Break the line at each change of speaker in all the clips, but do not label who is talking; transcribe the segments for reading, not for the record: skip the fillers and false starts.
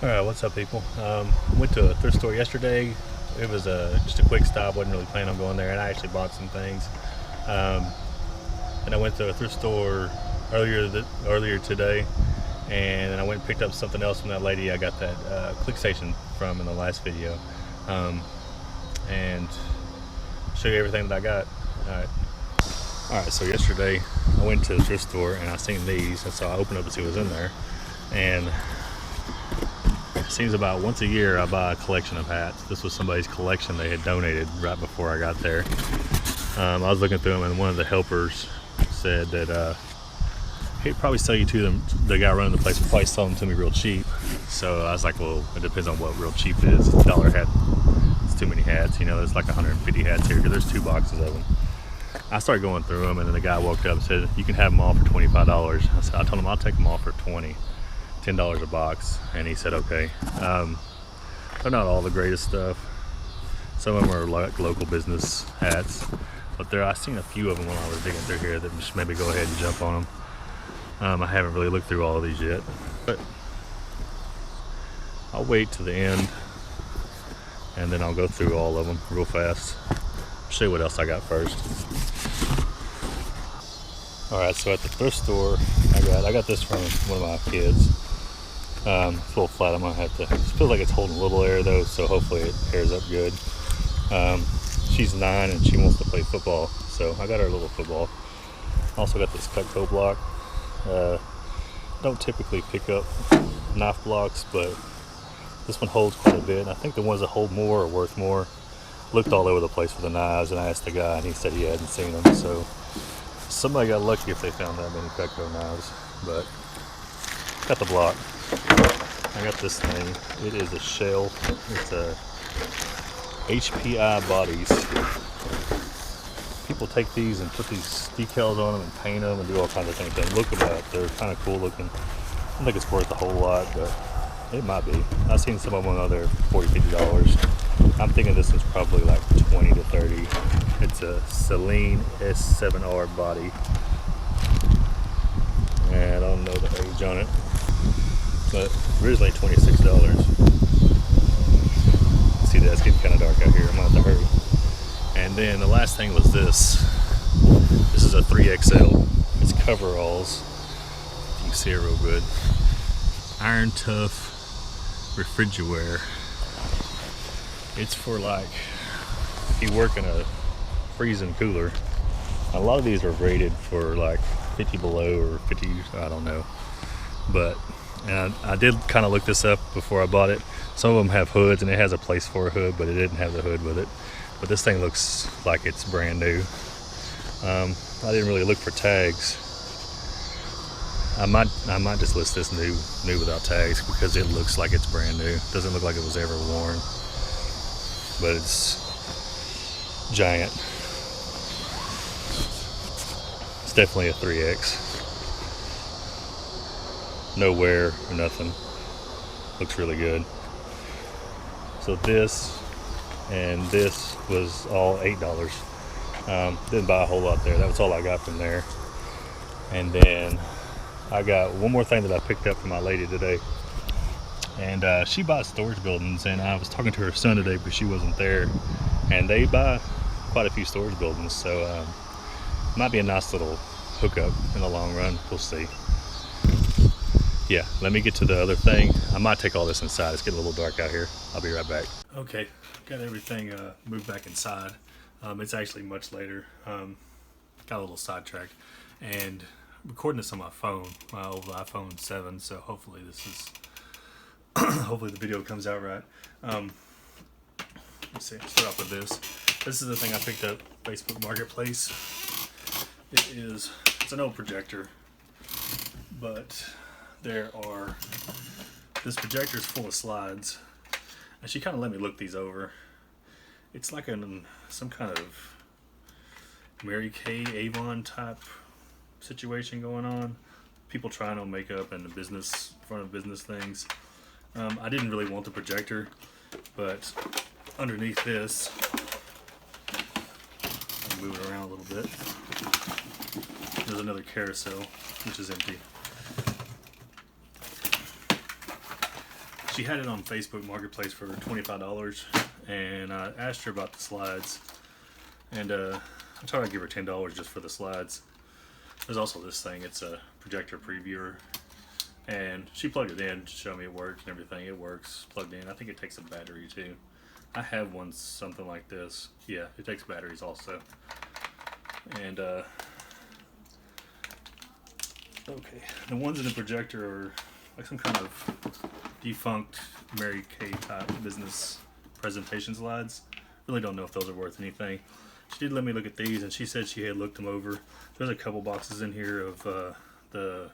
Alright, what's up, people? Went to a thrift store yesterday. It was just a quick stop. Wasn't really planning on going there, and I actually bought some things. Um, and I went to a thrift store earlier today, and then I went and picked up something else from that lady I got that click station from in the last video, and show you everything that I got. Alright, so yesterday I went to the thrift store and I seen these, and so I opened up to see what was in there. And it seems about once a year I buy a collection of hats. This was somebody's collection they had donated right before I got there. I was looking through them, and one of the helpers said that he'd probably sell you to them. The guy running the place would probably sell them to me real cheap. So I was like, well, it depends on what real cheap is. It's $1 hat. It's too many hats. You know, there's like 150 hats here because there's 2 boxes of them. I started going through them, and then the guy walked up and said, you can have them all for $25. I told him I'll take them all for $10 a box, and he said okay. They're not all the greatest stuff. Some of them are like local business hats, but I seen a few of them when I was digging through here that just maybe go ahead and jump on them. I haven't really looked through all of these yet, but I'll wait to the end and then I'll go through all of them real fast. Show you what else I got first. Alright, so at the thrift store I got this from one of my kids. It's a little flat. I'm gonna have to. It feels like it's holding a little air though, so hopefully it airs up good. She's 9 and she wants to play football, so I got her a little football. Also got this Cutco block. Don't typically pick up knife blocks, but this one holds quite a bit. And I think the ones that hold more are worth more. Looked all over the place for the knives, and I asked the guy, and he said he hadn't seen them. So somebody got lucky if they found that many Cutco knives. But got the block. I got this thing. It is a shell. It's a HPI bodies. People take these and put these decals on them and paint them and do all kinds of things. And look them up. They're kind of cool looking. I don't think it's worth a whole lot, but it might be. I've seen some of them on there $40, $50. I'm thinking this one's probably like 20 to 30. It's a Celine S7R body. And I don't know the age on it, but originally $26. See that? It's getting kind of dark out here. I'm gonna have to hurry. And then the last thing was this. This is a 3XL. It's coveralls. You can see it real good. Iron Tough refrigerator. It's for like if you work in a freezing cooler. A lot of these are rated for like 50 below or 50, I don't know. But and I did kind of look this up before I bought it. Some of them have hoods, and it has a place for a hood, but it didn't have the hood with it. But this thing looks like it's brand new. I didn't really look for tags. I might just list this new without tags because it looks like it's brand new. It doesn't look like it was ever worn, but it's giant. It's definitely a 3X. No wear or nothing. Looks really good. So this and this was all $8. Didn't buy a whole lot there. That was all I got from there. And then I got one more thing that I picked up from my lady today. And she buys storage buildings, and I was talking to her son today because she wasn't there. And they buy quite a few storage buildings, so might be a nice little hookup in the long run. We'll see. Yeah, let me get to the other thing. I might take all this inside. It's getting a little dark out here. I'll be right back. Okay, got everything moved back inside. It's actually much later. Got a little sidetracked, and recording this on my phone, my old iPhone 7. So hopefully this is, hopefully the video comes out right. Let's see. Start off with this. This is the thing I picked up Facebook Marketplace. It's an old projector, but this projector is full of slides, and she kind of let me look these over. It's like some kind of Mary Kay Avon type situation going on. People trying on makeup in the front of business things. I didn't really want the projector, but underneath this, I'll move it around a little bit. There's another carousel, which is empty. She had it on Facebook Marketplace for $25, and I asked her about the slides, and I told her I'd give her $10 just for the slides. There's also this thing. It's a projector previewer, and she plugged it in to show me it worked and everything. It works plugged in. I think it takes a battery too. I have one something like this. Yeah, it takes batteries also. And okay, the ones in the projector are like some kind of defunct Mary Kay type business presentation slides. Really don't know if those are worth anything. She did let me look at these, and she said she had looked them over. There's a couple boxes in here of the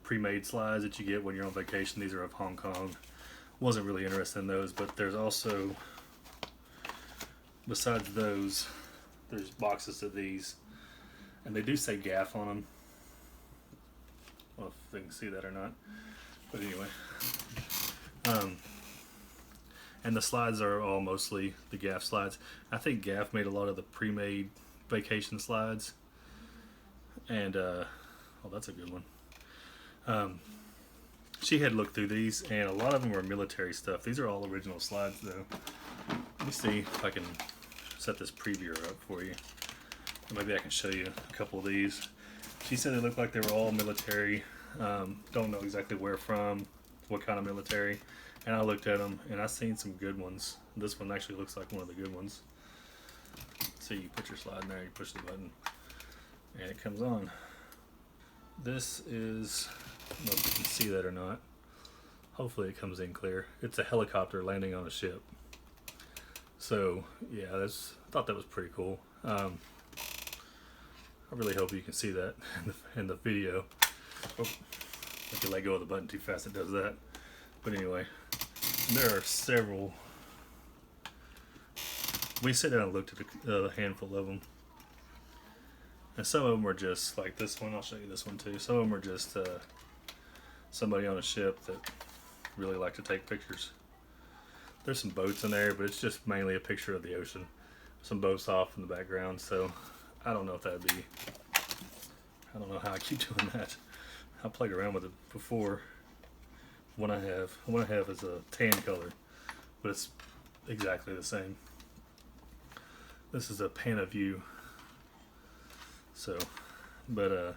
pre-made slides that you get when you're on vacation. These are of Hong Kong. Wasn't really interested in those, but there's also, besides those, there's boxes of these, and they do say gaff on them. Well, if they can see that or not, but anyway. And the slides are all mostly the gaff slides. I think Gaff made a lot of the pre-made vacation slides, and oh, that's a good one. She had looked through these, and a lot of them were military stuff. These are all original slides, though. Let me see if I can set this previewer up for you. Maybe I can show you a couple of these. She said they looked like they were all military. Don't know exactly where from, what kind of military. And I looked at them, and I've seen some good ones. This one actually looks like one of the good ones. So you put your slide in there, you push the button, and it comes on. This is, I don't know if you can see that or not. Hopefully it comes in clear. It's a helicopter landing on a ship. So yeah, I thought that was pretty cool. I really hope you can see that in the video. Oh, if you let go of the button too fast, it does that. But anyway, there are several. We sat down and looked at a handful of them. And some of them were just like this one. I'll show you this one too. Some of them are just somebody on a ship that really liked to take pictures. There's some boats in there, but it's just mainly a picture of the ocean. Some boats off in the background. So I don't know if that'd be. I don't know how I keep doing that. I played around with it before. One I have is a tan color, but it's exactly the same. This is a Panaview. So, but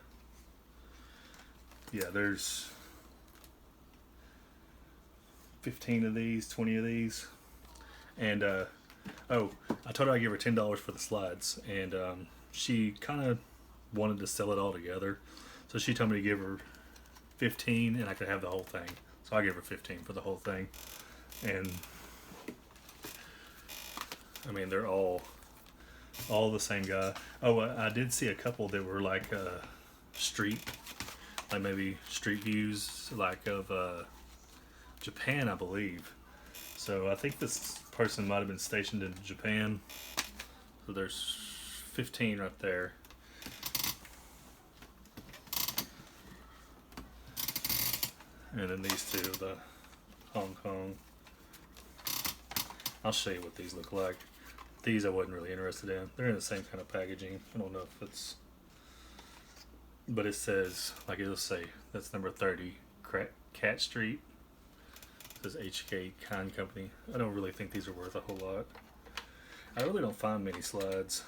yeah, there's 15 of these, 20 of these, and oh, I told her I'd give her $10 for the slides, and she kind of wanted to sell it all together, so she told me to give her 15, and I could have the whole thing. So I gave her 15 for the whole thing, and I mean they're all the same guy. Oh, I did see a couple that were like street, like maybe street views, like of Japan, I believe. So I think this person might have been stationed in Japan. So there's 15 right there. And then these two, the Hong Kong. I'll show you what these look like. These I wasn't really interested in. They're in the same kind of packaging. I don't know if it's, but it says, like it'll say, that's number 30, Cat Street. It says HK Kind Company. I don't really think these are worth a whole lot. I really don't find many slides.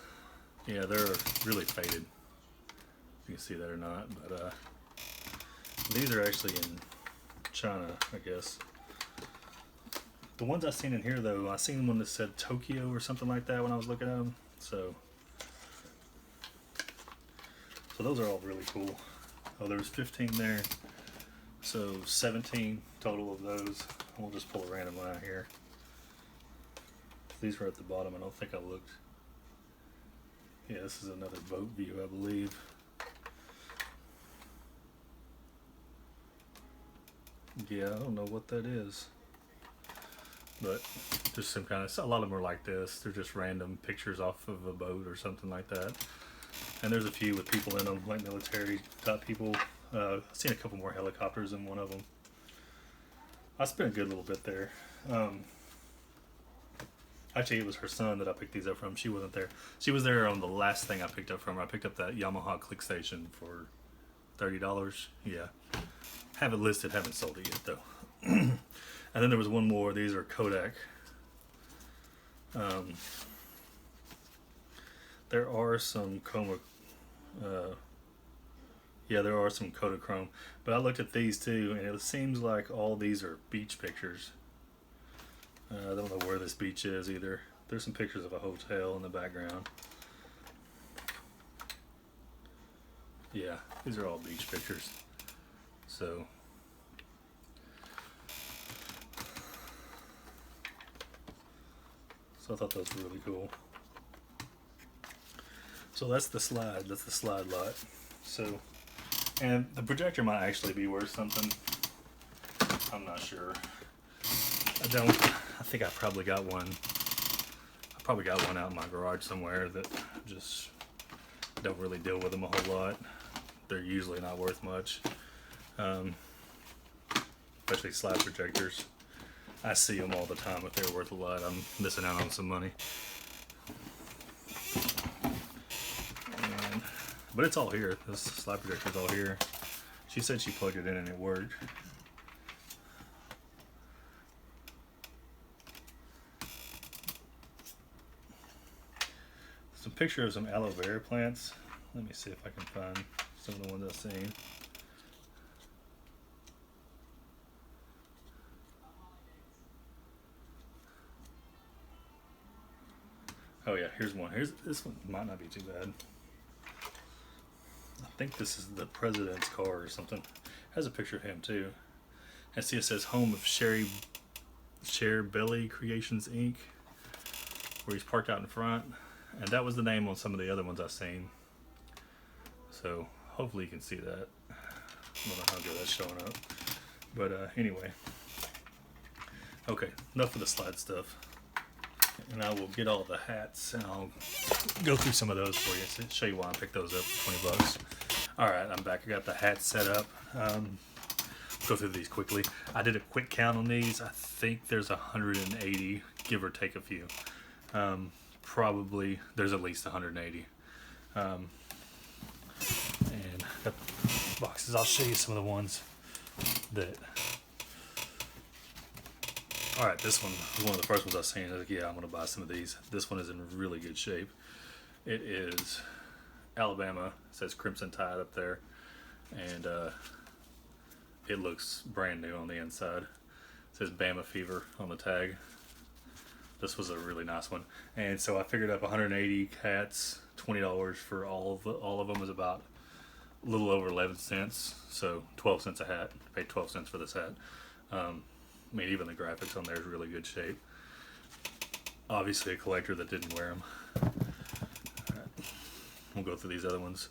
Yeah, they're really faded. If you can see that or not, but these are actually in China, I guess. The ones I seen in here, though, I seen one that said Tokyo or something like that when I was looking at them. So those are all really cool. Oh, there's 15 there. So 17 total of those. We'll just pull a random one out here. These were at the bottom. I don't think I looked. Yeah, this is another boat view, I believe. Yeah, I don't know what that is. But just some kind of, a lot of them are like this. They're just random pictures off of a boat or something like that. And there's a few with people in them, like military type people. I've seen a couple more helicopters in one of them. I spent a good little bit there. Actually, it was her son that I picked these up from. She wasn't there. She was there on the last thing I picked up from her. I picked up that Yamaha Click Station for $30. Yeah. Have it listed, haven't sold it yet though. And then there was one more. These are Kodak. There are some chroma. Yeah, there are some Kodachrome, but I looked at these too, and it seems like all these are beach pictures. I don't know where this beach is either. There's some pictures of a hotel in the background. Yeah, these are all beach pictures. So I thought that was really cool. So that's the slide. That's the slide lot. So, and the projector might actually be worth something. I'm not sure. I think I probably got one. I probably got one out in my garage somewhere that just don't really deal with them a whole lot. They're usually not worth much. Especially slide projectors. I see them all the time. If they're worth a lot, I'm missing out on some money. But it's all here. This slide projector's all here. She said she plugged it in and it worked. Some picture of some aloe vera plants. Let me see if I can find some of the ones I've seen. Oh yeah, here's one. This one might not be too bad. I think this is the president's car or something. It has a picture of him too. And see, it says home of Share Belly Creations Inc., where he's parked out in front. And that was the name on some of the other ones I've seen. So hopefully you can see that. I don't know how good that's showing up. But anyway. Okay, enough of the slide stuff. And I will get all the hats and I'll go through some of those for you to show you why I picked those up for $20. Alright, I'm back. I got the hats set up. Go through these quickly. I did a quick count on these. I think there's 180, give or take a few. Probably there's at least 180. And got boxes. I'll show you some of the ones that. Alright, this one was one of the first ones I was saying. Like, yeah, I'm going to buy some of these. This one is in really good shape. It is Alabama. It says Crimson Tide up there. And it looks brand new on the inside. It says Bama Fever on the tag. This was a really nice one. And so I figured up 180 hats, $20 for all of them is about a little over 11 cents. So 12 cents a hat. I paid 12 cents for this hat. I mean, even the graphics on there is really good shape. Obviously a collector that didn't wear them. Right. We'll go through these other ones.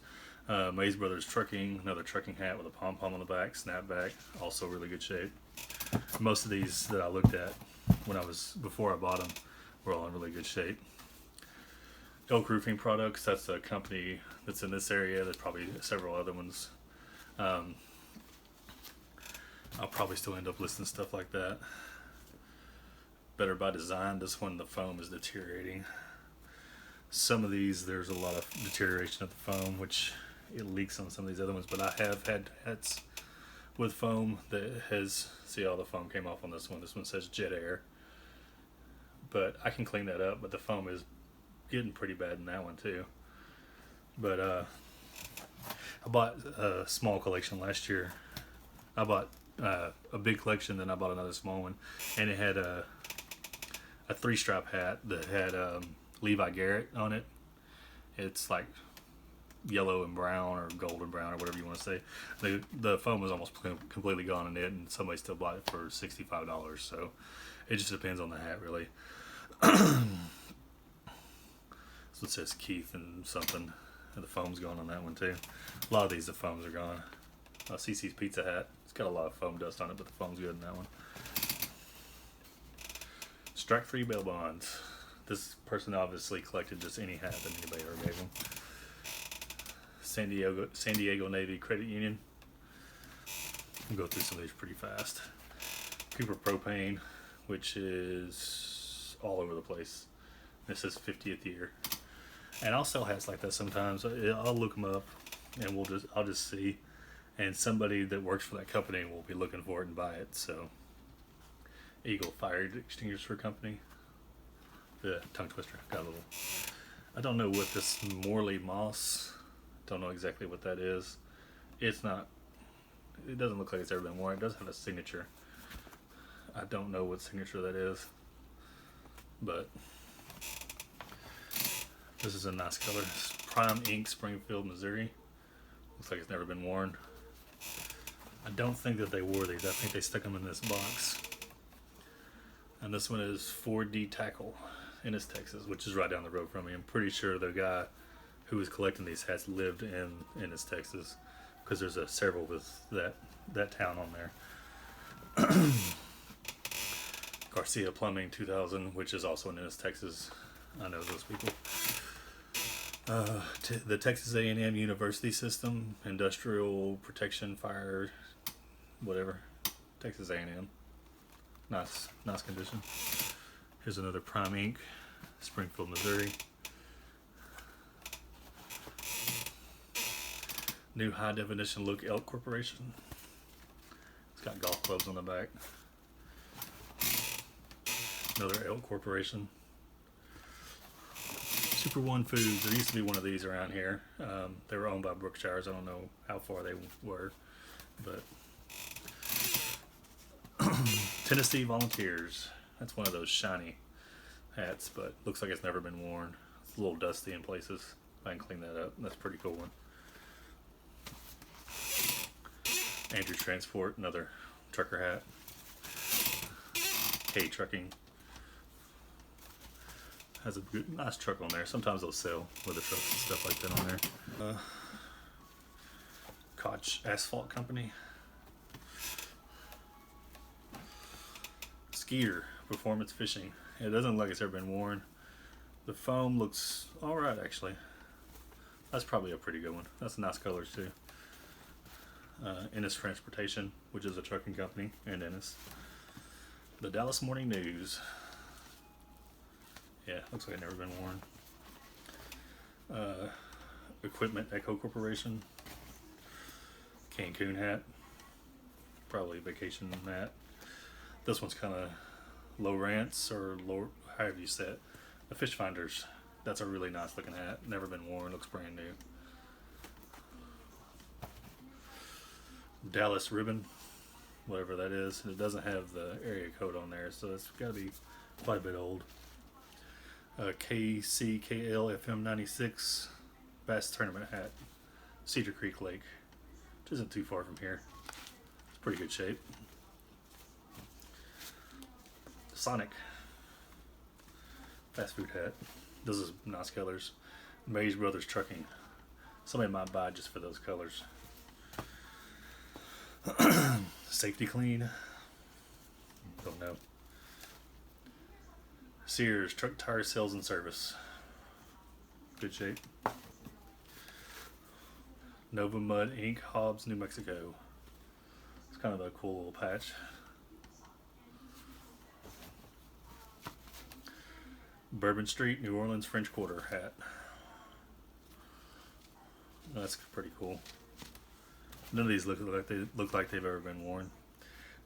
Mays Brothers Trucking, another trucking hat with a pom-pom on the back, snapback, also really good shape. Most of these that I looked at before I bought them were all in really good shape. Elk Roofing Products, that's a company that's in this area. There's probably several other ones. I'll probably still end up listing stuff like that. Better by Design, this one the foam is deteriorating. Some of these there's a lot of deterioration of the foam, which it leaks on some of these other ones, but I have had hats with foam that has, see, all the foam came off on this one. This one says Jet Air, but I can clean that up, but the foam is getting pretty bad in that one too. But I bought a small collection last year. I bought a big collection, then I bought another small one, and it had a 3-stripe hat that had Levi Garrett on it. It's like yellow and brown or golden brown or whatever you want to say. The foam was almost completely gone in it, and somebody still bought it for $65. So it just depends on the hat, really. So it says Keith and something, and the foam's gone on that one too. A lot of these, the foams are gone. CC's Pizza hat. It's got a lot of foam dust on it, but the foam's good in that one. Strike Free Bail Bonds. This person obviously collected just any hat that anybody ever gave him. San Diego Navy Credit Union. We'll go through some of these pretty fast. Cooper Propane, which is all over the place. This is 50th year. And I'll sell hats like that sometimes. I'll look them up, and I'll just see. And somebody that works for that company will be looking for it and buy it. So Eagle Fire Extinguisher Company. The tongue twister. Got a little. I don't know what this Morley Moss. Don't know exactly what that is. It's not. It doesn't look like it's ever been worn. It does have a signature. I don't know what signature that is, but this is a nice color. It's Prime Ink, Springfield, Missouri. Looks like it's never been worn. I don't think that they wore these. I think they stuck them in this box. And this one is 4D Tackle, Ennis, Texas, which is right down the road from me. I'm pretty sure the guy who was collecting these hats lived in Ennis, Texas, because there's several with that town on there. Garcia Plumbing 2000, which is also in Ennis, Texas. I know those people. The Texas A&M University System, Industrial Protection, Fire, whatever. Texas A&M. Nice condition. Here's another Prime Ink, Springfield, Missouri. New high definition look Elk Corporation. It's got golf clubs on the back. Another Elk Corporation. Super One Foods. There used to be one of these around here. They were owned by Brookshires. I don't know how far they were, but Tennessee Volunteers. That's one of those shiny hats, but looks like it's never been worn. It's a little dusty in places. I can clean that up. That's a pretty cool one. Andrew Transport, another trucker hat. K Trucking. Has a good, nice truck on there. Sometimes they'll sell with the trucks and stuff like that on there. Koch Asphalt Company. Skeeter Performance Fishing. It doesn't look like it's ever been worn. The foam looks alright actually. That's probably a pretty good one. That's nice colors too. Ennis Transportation, which is a trucking company in Ennis. The Dallas Morning News. Yeah, looks like it's never been worn. Equipment Echo Corporation. Cancun hat. Probably a vacation hat. This one's kind of Lowrance or low, however you say it. The Fish Finders. That's a really nice looking hat. Never been worn. Looks brand new. Dallas Ribbon, whatever that is. It doesn't have the area code on there, so it's got to be quite a bit old. KCKL FM 96 Bass Tournament hat. Cedar Creek Lake, which isn't too far from here. It's pretty good shape. Sonic fast food hat. Those are nice colors. Mays Brothers Trucking. Somebody might buy just for those colors. Safety Clean. Don't know. Sears Truck Tire Sales and Service. Good shape. Nova Mud Inc. Hobbs, New Mexico. It's kind of a cool little patch. Bourbon Street, New Orleans French Quarter hat. That's pretty cool. None of these look like they've ever been worn.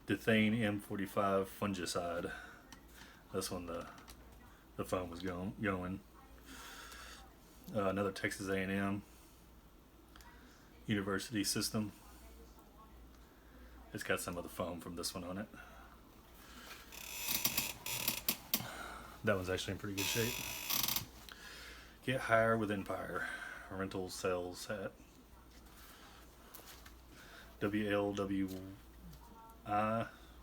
Dethane M45 Fungicide. This one the foam was going. Another Texas A&M University System. It's got some of the foam from this one on it. That one's actually in pretty good shape. Get Higher with Empire. Rental sales hat. WLWI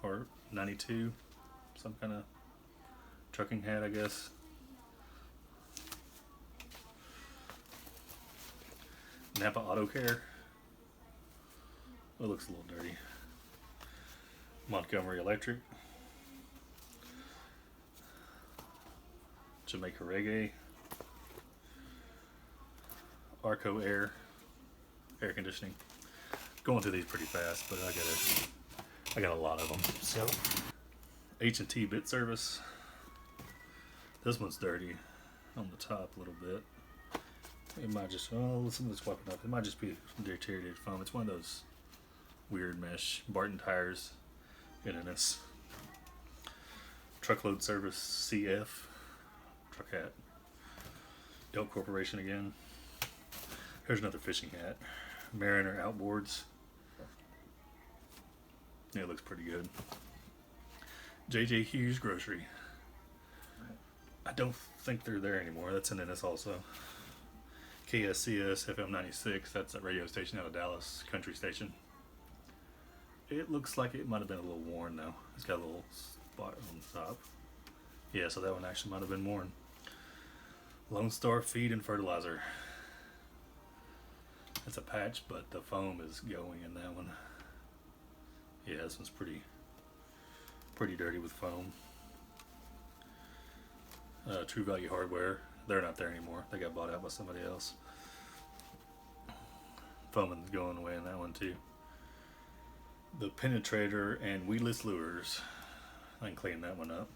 or 92. Some kind of trucking hat, I guess. Napa Auto Care. It looks a little dirty. Montgomery Electric. Jamaica Reggae. Arco Air conditioning. Going through these pretty fast, but I got a lot of them. So H&T Bit Service. This one's dirty on the top a little bit. It might just, oh, some of it's wiping up. It might just be deteriorated foam. It's one of those weird mesh. Barton Tires in this. Truckload Service CF truck hat. Elk Corporation again. Here's another fishing hat. Mariner Outboards. Yeah, it looks pretty good. JJ Hughes Grocery. I don't think they're there anymore. That's in Ennis also. KSCS FM 96. That's a radio station out of Dallas, country station. It looks like it might have been a little worn though. It's got a little spot on the top. Yeah, so that one actually might have been worn. Lone Star Feed and Fertilizer. It's a patch, but the foam is going in that one. Yeah, this one's pretty dirty with foam. True Value Hardware. They're not there anymore. They got bought out by somebody else. Foaming's going away in that one too. The Penetrator and Weedless Lures. I can clean that one up.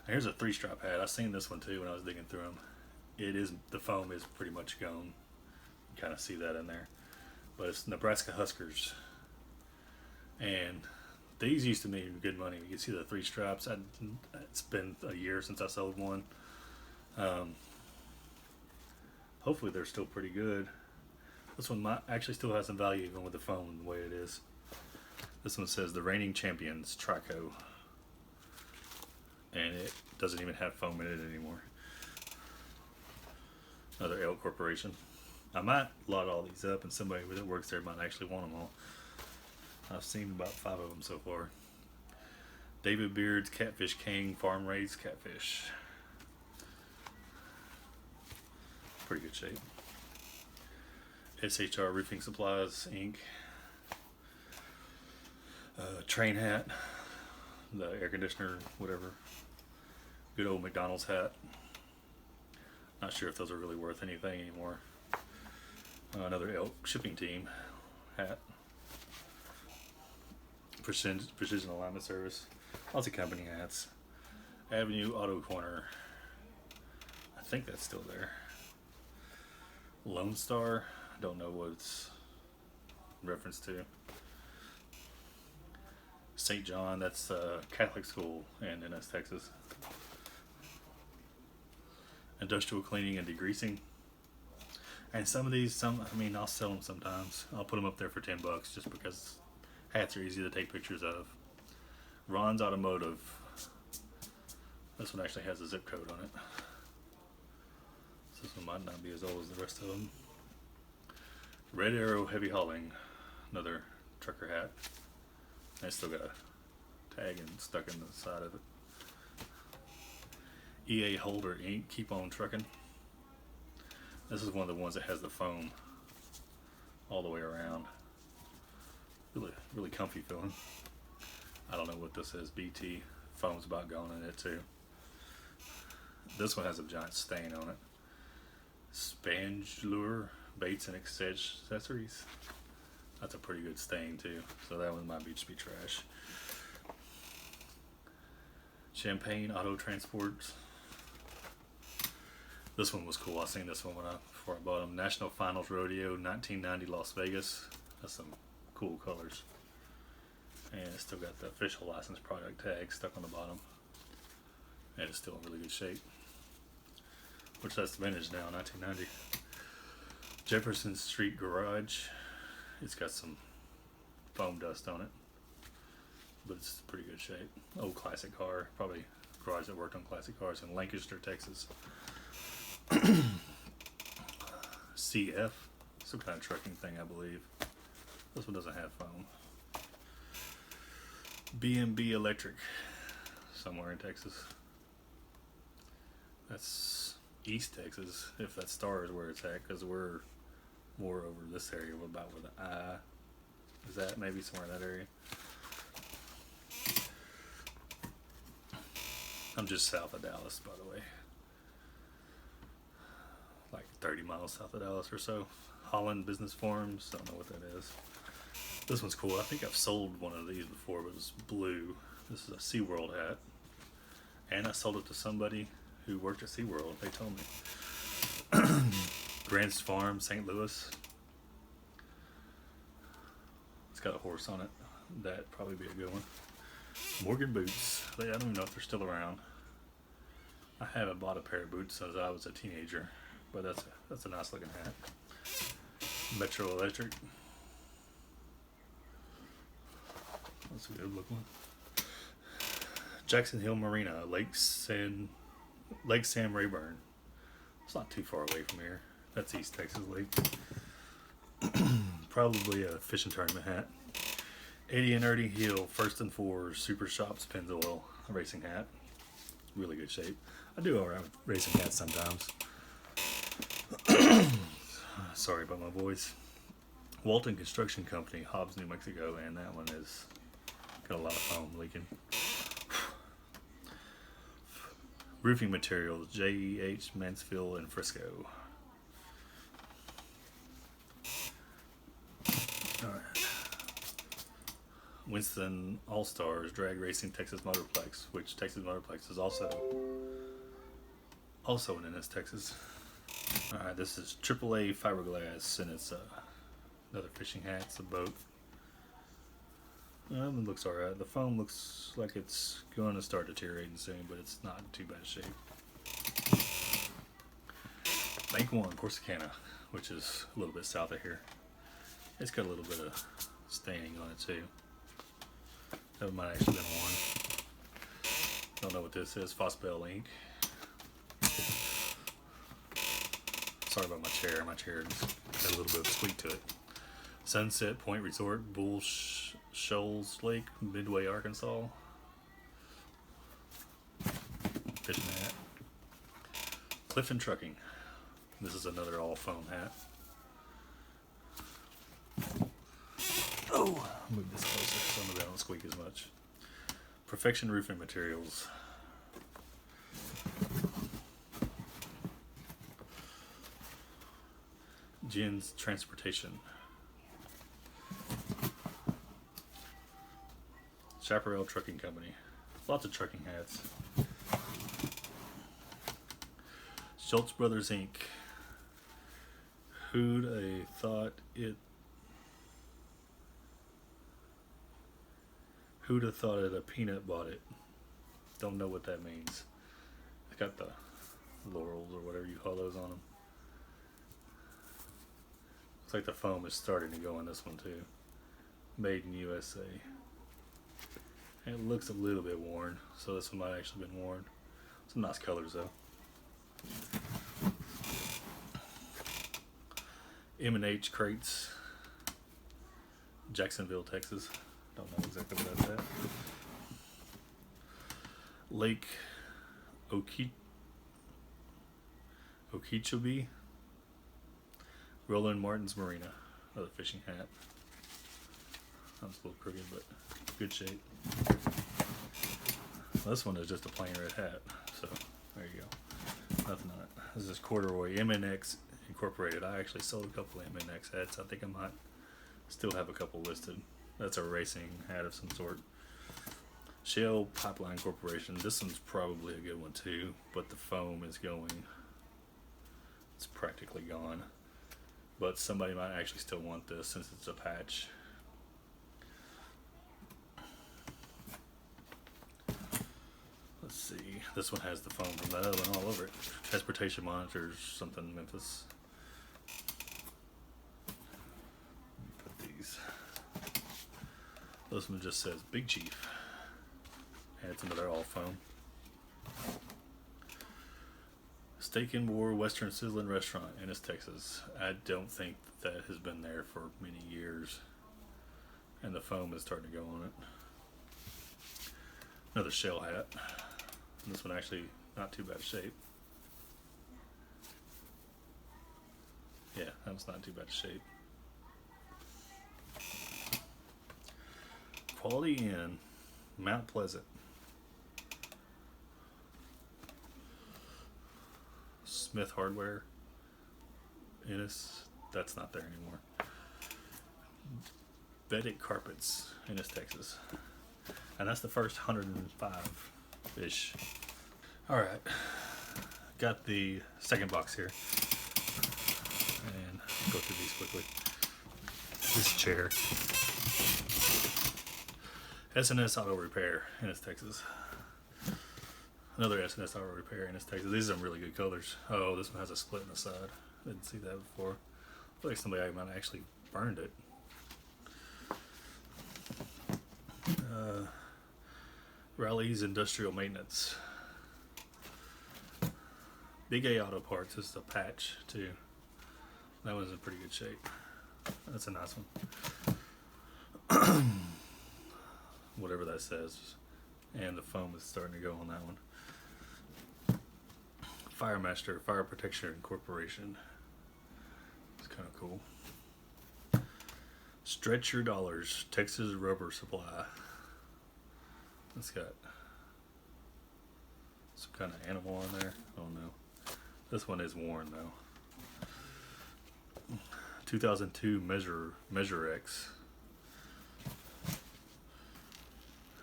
Now here's a 3-stripe hat. I seen this one too when I was digging through them. The foam is pretty much gone. You kind of see that in there. But it's Nebraska Huskers. And these used to mean good money. You can see the 3 stripes. It's been a year since I sold one. Hopefully they're still pretty good. This one might actually still has some value even with the foam the way it is. This one says the Reigning Champions Trico. And it doesn't even have foam in it anymore. Another Elk Corporation. I might lot all these up and somebody that works there might actually want them all. I've seen about 5 of them so far. David Beard's Catfish King Farm Raised Catfish. Pretty good shape. SHR Roofing Supplies Inc. Train hat. The air conditioner, whatever. Good old McDonald's hat. Not sure if those are really worth anything anymore. Another Elk Shipping Team hat. Precision Alignment Service. Lots of company hats. Avenue Auto Corner. I think that's still there. Lone Star. Don't know what it's in reference to. St. John. That's a Catholic school in Ennis, Texas. Industrial Cleaning and Degreasing. And some of these, I'll sell them sometimes. I'll put them up there for $10 just because hats are easy to take pictures of. Ron's Automotive. This one actually has a zip code on it. So this one might not be as old as the rest of them. Red Arrow Heavy Hauling. Another trucker hat. I still got a tag stuck in the side of it. EA Holder Inc. Keep on Trucking. This is one of the ones that has the foam all the way around. Really comfy feeling. I don't know what this is. BT. Foam's about gone in it too. This one has a giant stain on it. Spangler Baits and Accessories. That's a pretty good stain too. So that one might just be trash. Champagne Auto Transports. This one was cool. I seen this one before I bought them. National Finals Rodeo 1990 Las Vegas. That's some cool colors. And it's still got the official license product tag stuck on the bottom. And it's still in really good shape. Which that's vintage now, 1990. Jefferson Street Garage. It's got some foam dust on it. But it's pretty good shape. Old classic car. Probably garage that worked on classic cars in Lancaster, Texas. CF. Some kind of trucking thing, I believe. This one doesn't have foam. B&B Electric. Somewhere in Texas. That's East Texas, if that star is where it's at, because we're more over this area, about where the I is that, maybe somewhere in that area. I'm just south of Dallas, by the way. Like 30 miles south of Dallas or so. Holland Business Forums, don't know what that is. This one's cool. I think I've sold one of these before, but it's blue. This is a SeaWorld hat. And I sold it to somebody who worked at SeaWorld, they told me. Grant's Farm, St. Louis. It's got a horse on it. That'd probably be a good one. Morgan boots. I don't even know if they're still around. I haven't bought a pair of boots since I was a teenager, but that's a nice looking hat. Metro Electric. That's a good looking one. Jackson Hill Marina, Lake Sam Rayburn. It's not too far away from here. That's East Texas Lake. Probably a fishing tournament hat. 80 and Ernie Hill, First and Four, Super Shops Pennzoil racing hat. Really good shape. I do alright with racing hats sometimes. Sorry about my voice. Walton Construction Company, Hobbs, New Mexico, and that one is got a lot of foam leaking. Roofing materials, J.E.H. Mansfield and Frisco. Alright. Winston All Stars Drag Racing Texas Motorplex, which Texas Motorplex is also in Ennis, Texas. Alright, this is AAA fiberglass, and it's another fishing hat. It's a boat. It looks alright. The foam looks like it's going to start deteriorating soon, but it's not in too bad shape. Bank One, Corsicana, which is a little bit south of here. It's got a little bit of staining on it too. That might actually been worn. Don't know what this is. Fosbell ink. Sorry about my chair. My chair got a little bit of a squeak to it. Sunset Point Resort, Bull Shoals Lake, Midway, Arkansas. Fishing hat. Clifton Trucking. This is another all foam hat. Oh, I'll move this closer so maybe I don't squeak as much. Perfection Roofing Materials. Jen's Transportation. Chaparral Trucking Company. Lots of trucking hats. Schultz Brothers Inc. Who'd a thought it a peanut bought it? Don't know what that means. I got the laurels or whatever you call those on them. Looks like the foam is starting to go on this one too. Made in USA. And it looks a little bit worn, so this one might actually been worn. Some nice colors though. M&H Crates, Jacksonville, Texas. Don't know exactly what that's at. Lake Okeechobee, Roland Martin's Marina, another fishing hat. That was a little crooked, but good shape. Well, this one is just a plain red hat, so there you go. Nothing on it. This is corduroy MNX Incorporated. I actually sold a couple of MNX hats. I think I might still have a couple listed. That's a racing hat of some sort. Shell Pipeline Corporation. This one's probably a good one too, but the foam is going. It's practically gone. But somebody might actually still want this since it's a patch. Let's see. This one has the foam from that other one all over it. Transportation Monitors, something Memphis. Put these. This one just says Big Chief. And it's another all foam. Steak and War Western Sizzling Restaurant, Ennis, Texas. I don't think that has been there for many years. And the foam is starting to go on it. Another shell hat. And this one actually not too bad shape. Yeah, that was not too bad shape. Quality Inn, Mount Pleasant. Smith Hardware, Ennis. That's not there anymore. Vedic Carpets, Ennis, Texas. And that's the first 105-ish. Alright. Got the second box here. And I'll go through these quickly. This chair. S&S Auto Repair, Ennis, Texas. Another S&S Auto Repair, Ennis, Texas. These are some really good colors. Oh, this one has a split in the side. Didn't see that before. I feel like somebody might have actually burned it. Raleigh's Industrial Maintenance. Big A Auto Parts. This is a patch too. That one's in pretty good shape. That's a nice one. Whatever that says. And the foam is starting to go on that one. Firemaster Fire Protection Corporation. It's kind of cool. Stretch Your Dollars Texas Rubber Supply. It's got some kind of animal on there. I don't know. This one is worn though. 2002 Measure X.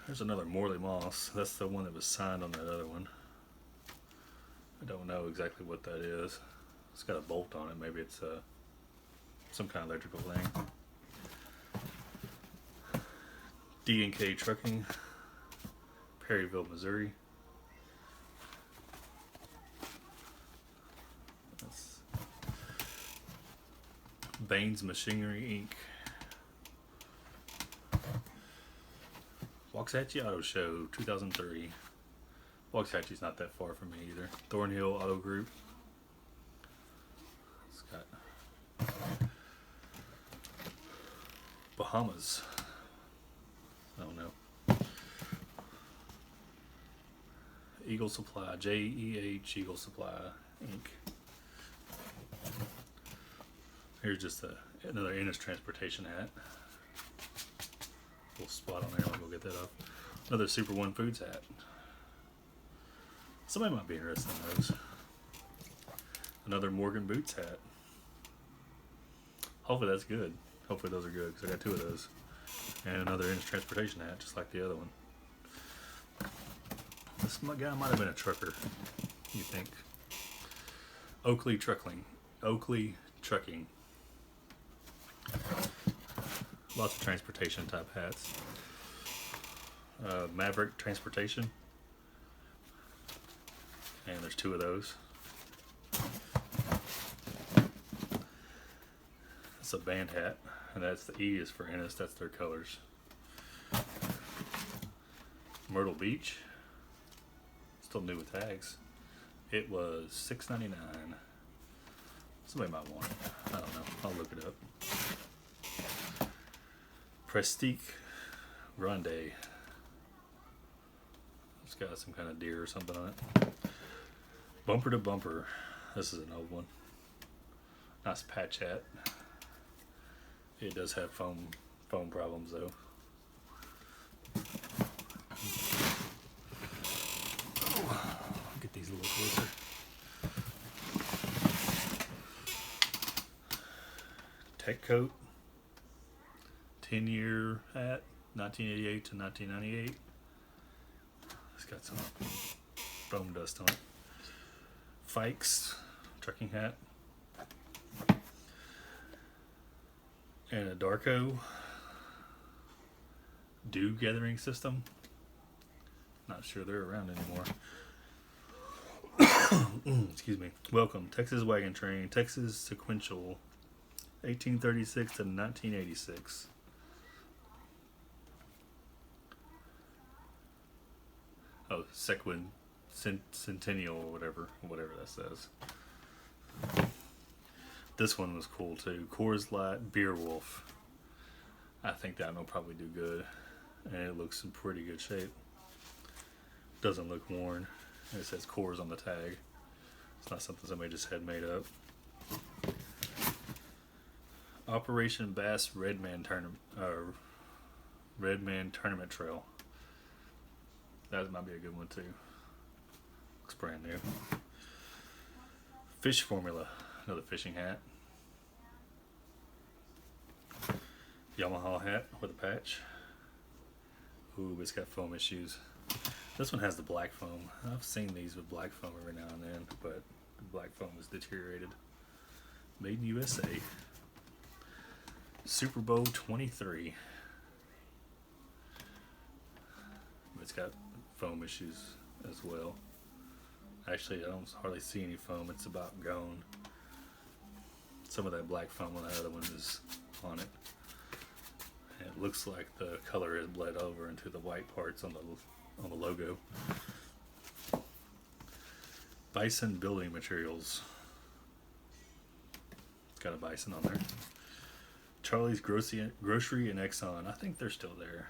There's another Morley Moss. That's the one that was signed on that other one. I don't know exactly what that is. It's got a bolt on it. Maybe it's some kind of electrical thing. D&K Trucking, Perryville, Missouri. That's Baines Machinery, Inc. Waxahachie Auto Show, 2003. Waxahachie's not that far from me either. Thornhill Auto Group. It's got Bahamas. I don't know. Eagle Supply, JEH Eagle Supply, Inc. Here's just another Ennis Transportation hat. Little spot on there. I'll go get that off. Another Super One Foods hat. Somebody might be interested in those. Another Morgan Boots hat. Hopefully that's good. Hopefully those are good because I got 2 of those. And another Ennis Transportation hat, just like the other one. This guy might have been a trucker, you think. Oakley Trucking. Lots of transportation type hats. Maverick Transportation. And there's 2 of those. It's a band hat. And that's the E is for Ennis. That's their colors. Myrtle Beach. Still new with tags. It was $6.99. Somebody might want it. I don't know. I'll look it up. Prestique Grande. It's got some kind of deer or something on it. Bumper to Bumper. This is an old one. Nice patch hat. It does have foam problems though. Get these a little closer. Tech Coat. 10-year hat, 1988 to 1998. It's got some foam dust on it. Fikes trucking hat. And a Darko dew gathering system. Not sure they're around anymore. Excuse me. Welcome, Texas Wagon Train, Texas Sequential, 1836 to 1986. Oh, Centennial or whatever that says. This one was cool too. Coors Light Beer Wolf. I think that one will probably do good. And it looks in pretty good shape. Doesn't look worn. And it says Coors on the tag. It's not something somebody just had made up. Operation Bass Redman Tournament Trail. That might be a good one too. Looks brand new. Fish Formula. Another fishing hat. Yamaha hat with a patch. Ooh, it's got foam issues. This one has the black foam. I've seen these with black foam every now and then, but the black foam is deteriorated. Made in USA. Super Bowl 23. it's got foam issues as well. Actually, I don't hardly see any foam. It's about gone. Some of that black foam on the other one is on it. And it looks like the color has bled over into the white parts on the logo. Bison Building Materials. It's got a bison on there. Charlie's Grocery and Exxon. I think they're still there.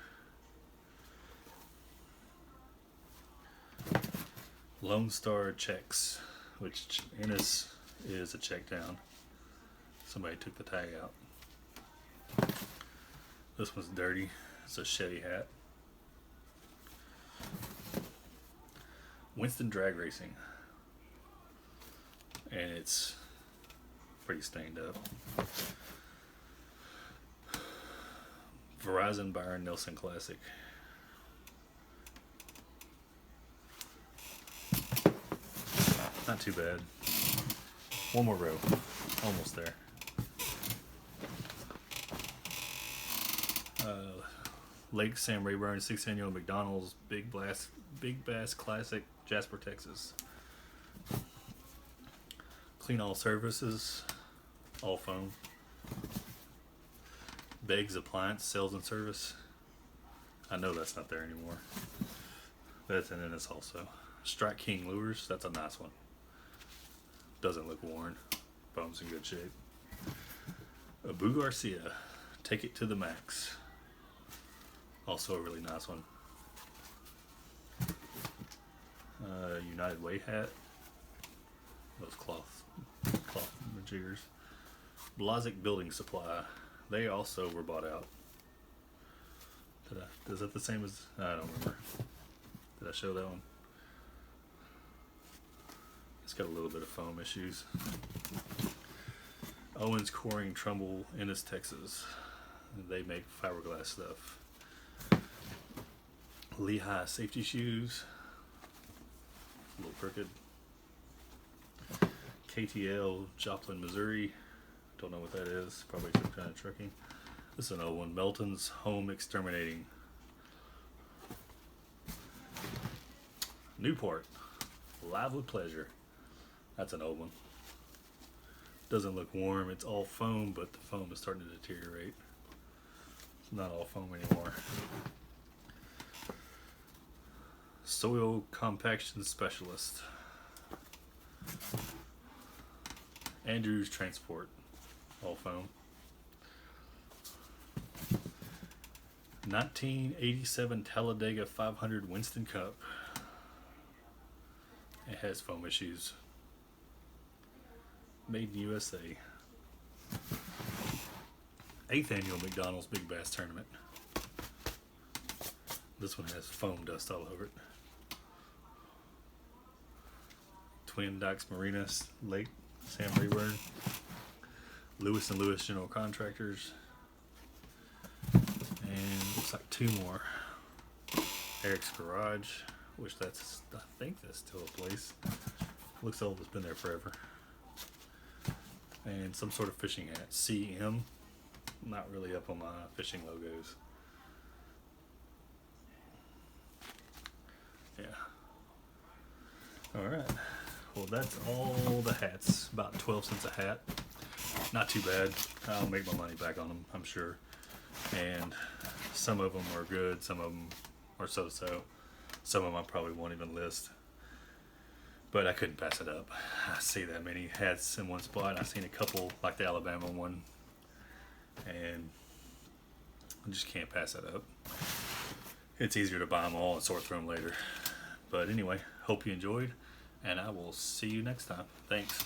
Lone Star Checks, which Ennis is a check down. Somebody took the tag out. This one's dirty. It's a Chevy hat. Winston Drag Racing. And it's pretty stained up. Verizon Byron Nelson Classic. Not too bad. One more row. Almost there. Lake Sam Rayburn 6th Annual McDonald's Big Bass Classic, Jasper, Texas. Clean All Services, all foam. Beggs Appliance Sales and Service. I know that's not there anymore. That's in Ennis also. Strike King Lures, that's a nice one. Doesn't look worn. Foam's in good shape. Abu Garcia, Take It to the Max. Also a really nice one. United Way hat. Those cloth jiggers. Blazic Building Supply. They also were bought out. Is that the same as? I don't remember. Did I show that one? It's got a little bit of foam issues. Owens Coring Trumbull, Ennis, Texas. They make fiberglass stuff. Lehigh Safety Shoes. A little crooked. KTL, Joplin, Missouri. Don't know what that is. Probably some kind of trucking. This is an old one. Melton's Home Exterminating. Newport, Live with Pleasure. That's an old one. Doesn't look warm. It's all foam, but the foam is starting to deteriorate. It's not all foam anymore. Soil Compaction Specialist. Andrews Transport, all foam. 1987 Talladega 500 Winston Cup. It has foam issues. Made in USA. 8th Annual McDonald's Big Bass Tournament. This one has foam dust all over it. Twin Docks Marina, Lake Sam Rayburn. Lewis and Lewis General Contractors. And looks like two more. Eric's Garage, which I think that's still a place. Looks old, it's been there forever. And some sort of fishing hat. CM. Not really up on my fishing logos. Yeah. Alright. Well, that's all the hats. About 12 cents a hat. Not too bad. I'll make my money back on them, I'm sure. And some of them are good, some of them are so-so. Some of them I probably won't even list. But I couldn't pass it up. I see that many hats in one spot. I've seen a couple, like the Alabama one. And I just can't pass it up. It's easier to buy them all and sort through them later. But anyway, hope you enjoyed. And I will see you next time. Thanks.